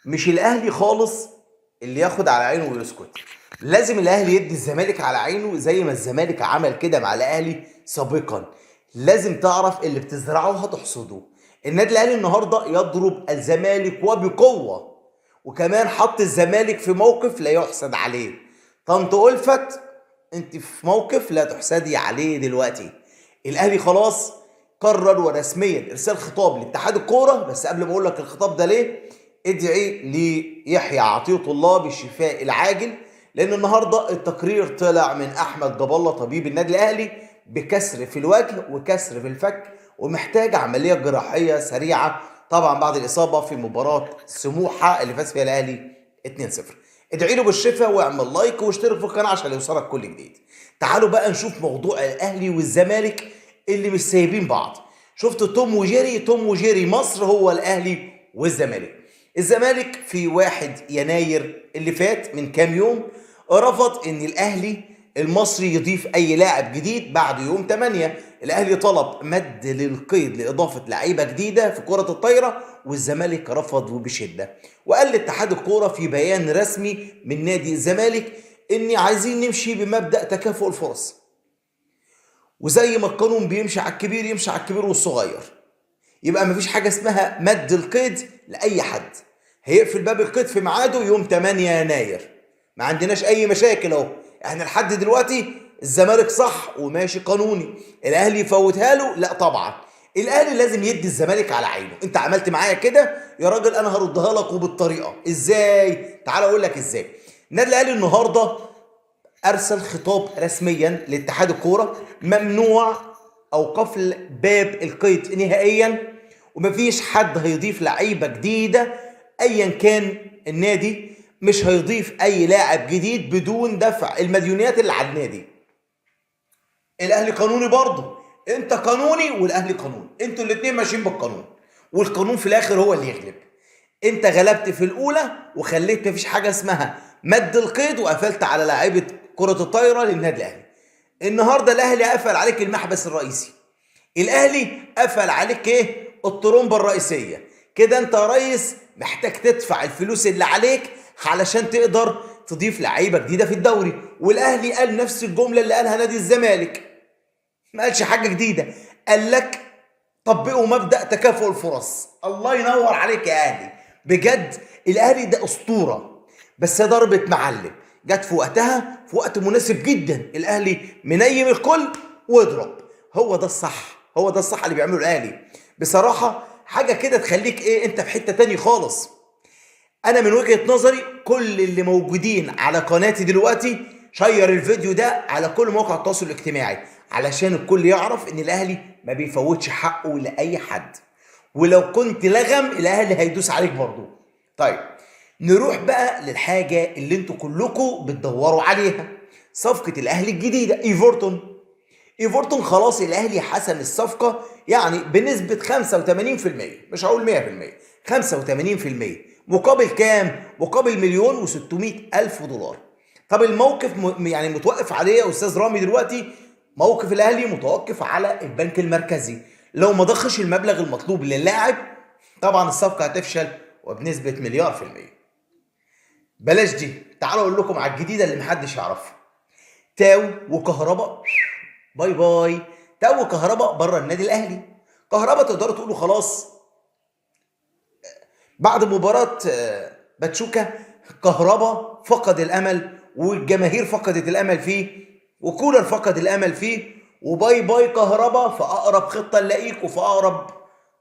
مش الاهلي خالص اللي ياخد على عينه ويسكت. لازم الاهلي يدي الزمالك على عينه زي ما الزمالك عمل كده مع الاهلي سابقا. لازم تعرف اللي بتزرعه هتحصده. النادي الاهلي النهارده يضرب الزمالك وبقوه، وكمان حط الزمالك في موقف لا يحسد عليه. طنط ألفت انت في موقف لا تحسدي عليه دلوقتي. الاهلي خلاص قرر ورسميا ارسال خطاب لاتحاد الكوره. بس قبل ما اقول لك الخطاب ده ليه، ادعي ليحيى عطيه الله بالشفاء العاجل، لان النهارده التقرير طلع من احمد جاب الله طبيب النادي الاهلي بكسر في الوجه وكسر في الفك، ومحتاج عمليه جراحيه سريعه طبعا بعد الاصابه في مباراه سموحه اللي فاز فيها الاهلي 2-0. ادعي له بالشفاء واعمل لايك واشترك في القناه عشان يوصلك كل جديد. تعالوا بقى نشوف موضوع الاهلي والزمالك اللي مش سايبين بعض. شفت توم وجيري؟ توم وجيري مصر هو الاهلي والزمالك. الزمالك في 1 يناير اللي فات من كام يوم رفض ان الاهلي المصري يضيف اي لاعب جديد بعد يوم 8. الاهلي طلب مد للقيد لاضافه لعيبه جديده في كره الطايره، والزمالك رفض وبشده. وقال لاتحاد الكوره في بيان رسمي من نادي الزمالك ان عايزين نمشي بمبدا تكافؤ الفرص، وزي ما القانون بيمشي على الكبير يمشي على الكبير والصغير. يبقى مفيش حاجه اسمها مد القيد لاي حد. هيقفل باب القيد في ميعاده يوم 8 يناير. ما عندناش اي مشاكل اهو. احنا لحد دلوقتي الزمالك صح وماشي قانوني. الاهلي يفوتها له؟ لا طبعا. الاهلي لازم يدي الزمالك على عينه. انت عملت معايا كده يا راجل، انا هردها لك وبالطريقه. ازاي؟ تعال اقول لك ازاي. النادي الاهلي النهارده ارسل خطاب رسميا لاتحاد الكوره ممنوع او قفل باب القيد نهائيا، ومفيش حد هيضيف لعيبه جديده ايا كان النادي. مش هيضيف اي لاعب جديد بدون دفع المديونيات اللي على النادي. الاهلي قانوني برضه، انت قانوني والاهلي قانوني، انتوا الاتنين ماشيين بالقانون، والقانون في الاخر هو اللي يغلب. انت غلبت في الاولى وخليت مفيش حاجه اسمها مد القيد وقفلت على لاعيبه كره الطايره للنادي الاهلي. النهارده الاهلي قفل عليك المحبس الرئيسي. الاهلي قفل عليك ايه؟ الطرمبه الرئيسيه. كده انت يا ريس محتاج تدفع الفلوس اللي عليك علشان تقدر تضيف لعيبه جديده في الدوري. والاهلي قال نفس الجمله اللي قالها نادي الزمالك، ما قالش حاجه جديده. قال لك طبقوا مبدأ تكافؤ الفرص. الله ينور عليك يا اهلي، بجد الاهلي ده اسطوره. بس ضربة معلم جت في وقتها، في وقت مناسب جدا. الاهلي منيم الكل واضرب. هو ده الصح، هو ده الصح اللي بيعمله الاهلي. بصراحه حاجه كده تخليك ايه، انت في حته تاني خالص. انا من وجهة نظري كل اللي موجودين على قناتي دلوقتي شير الفيديو ده على كل مواقع التواصل الاجتماعي علشان الكل يعرف ان الاهلي ما بيفوتش حقه لاي حد. ولو كنت لغم الاهلي هيدوس عليك برضو. طيب نروح بقى للحاجة اللي انتوا كلكم بتدوروا عليها، صفقة الاهلي الجديدة ايفورتون. ايفورتون خلاص الاهلي حسم الصفقة يعني بنسبة 85%، مش هقول 100%، 85%. مقابل كام؟ مقابل 1,600,000 دولار. طب الموقف يعني متوقف عليه يا استاذ رامي دلوقتي؟ موقف الاهلي متوقف على البنك المركزي. لو ما ضخش المبلغ المطلوب للاعب طبعا الصفقة هتفشل وبنسبة مليار في المية. بلاش دي، تعالوا اقول لكم على الجديدة اللي محدش يعرفها. تاو وكهربا باي باي. تاو وكهربا بره النادي الاهلي. كهربا تقدروا تقولوا خلاص بعد مباراة باتشوكا كهربا فقد الامل، والجماهير فقدت الامل فيه، وكولر فقد الامل فيه. وباي باي كهربا، في اقرب خطة نلاقيك وفي اقرب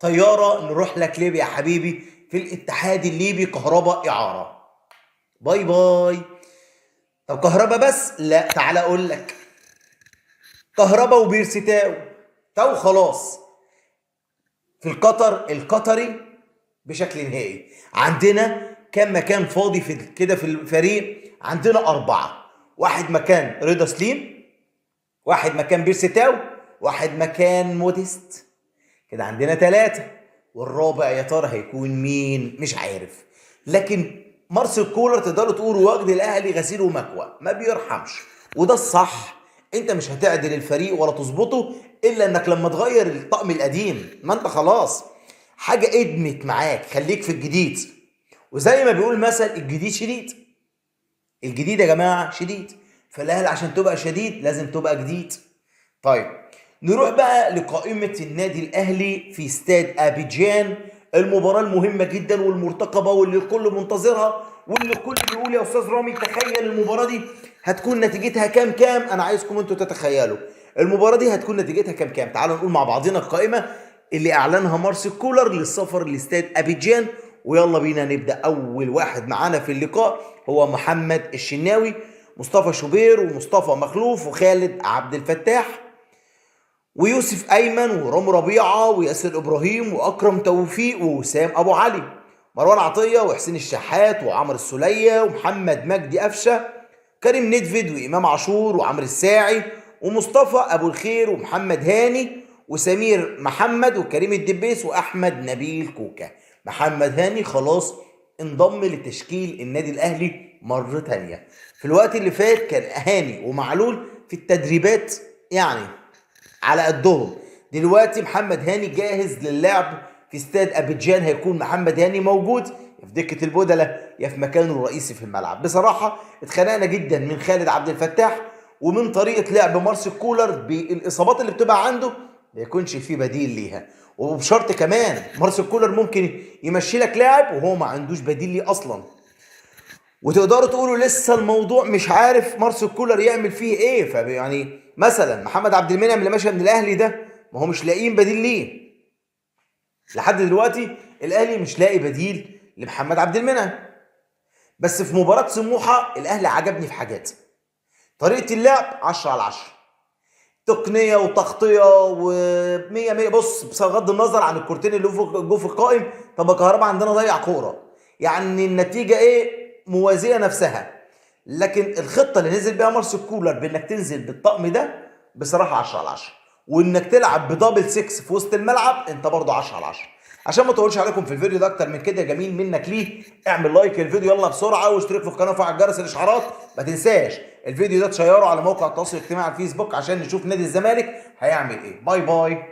طيارة نروح لك ليبيا يا حبيبي في الاتحاد الليبي. كهربا اعارة، باي باي. طب كهربا بس؟ لا، تعال اقول لك. كهربا وبيرسي تاو. تاو خلاص في القطري بشكل نهائي. عندنا كم مكان فاضي في كده في الفريق؟ عندنا 4. واحد مكان رضا سليم، واحد مكان بيرسي تاو، واحد مكان موديست. كده عندنا 3. والرابع يا ترى هيكون مين؟ مش عارف. لكن مارسيل كولر تقدروا تقولوا وجد الاهلي غسيل ومكوى، ما بيرحمش. وده الصح. انت مش هتعدل الفريق ولا تظبطه الا انك لما تغير الطقم القديم. ما انت خلاص حاجه ادمت معاك، خليك في الجديد. وزي ما بيقول مثل الجديد شديد. الجديد يا جماعه شديد، فالاهلي عشان تبقى شديد لازم تبقى جديد. طيب نروح بقى لقائمه النادي الاهلي في استاد ابيجان، المباراه المهمه جدا والمرتقبه واللي الكل منتظرها، واللي الكل بيقول يا استاذ رامي تخيل المباراه دي هتكون نتيجتها كام. انا عايزكم انتوا تتخيلوا المباراه دي هتكون نتيجتها كام. تعالوا نقول مع بعضنا القائمه اللي اعلنها مارسيل كولر للسفر لاستاد ابيجان، ويلا بينا نبدا. اول واحد معانا في اللقاء هو محمد الشناوي، مصطفى شوبير ومصطفى مخلوف وخالد عبد الفتاح ويوسف ايمن ورام ربيعه وياسر ابراهيم واكرم توفيق ووسام ابو علي، مروان عطيه وحسين الشحات وعمرو السوليه ومحمد مجدي قفشه، كريم ندفد وامام عاشور وعمرو الساعي ومصطفى ابو الخير ومحمد هاني وسمير محمد وكريم الدبيس واحمد نبيل كوكا. محمد هاني خلاص انضم لتشكيل النادي الاهلي مره تانيه. في الوقت اللي فات كان هاني ومعلول في التدريبات يعني على قدهم، دلوقتي محمد هاني جاهز للعب في استاد ابيجان. هيكون محمد هاني موجود يا في دكه البدله يا في مكانه الرئيسي في الملعب. بصراحه اتخنقنا جدا من خالد عبد الفتاح ومن طريقه لعب مارسيل كولر بالاصابات اللي بتبقى عنده، ما يكونش في بديل ليها. وبشرط كمان مارسيل كولر ممكن يمشي لك لاعب وهو ما عندوش بديل ليه اصلا، وتقدروا تقولوا لسه الموضوع مش عارف مارسيل كولر يعمل فيه ايه. فيعني مثلا محمد عبد المنعم اللي ماشي من الاهلي ده ما هو مش لاقيين بديل ليه لحد دلوقتي. الاهلي مش لاقي بديل لمحمد عبد المنعم. بس في مباراه سموحه الاهلي عجبني في حاجات، طريقه اللعب 10 على 10، تقنيه وتغطيه و100 100. بص بغض النظر عن الكورتين اللي جو في القائم، طب كهربا عندنا ضيع كوره، يعني النتيجه ايه موازيه نفسها. لكن الخطه اللي نزل بيها مارسيل كولر بانك تنزل بالطقم ده بصراحه 10 على 10، وانك تلعب بدبل 6 في وسط الملعب انت برضه 10 على 10. عشان ما اطولش عليكم في الفيديو ده اكتر من كده، جميل منك ليه اعمل لايك للفيديو يلا بسرعه، واشترك في القناه وفعل جرس الاشعارات. ما تنساش الفيديو ده تشيره على موقع التواصل الاجتماعي على الفيسبوك عشان نشوف نادي الزمالك هيعمل ايه. باي باي.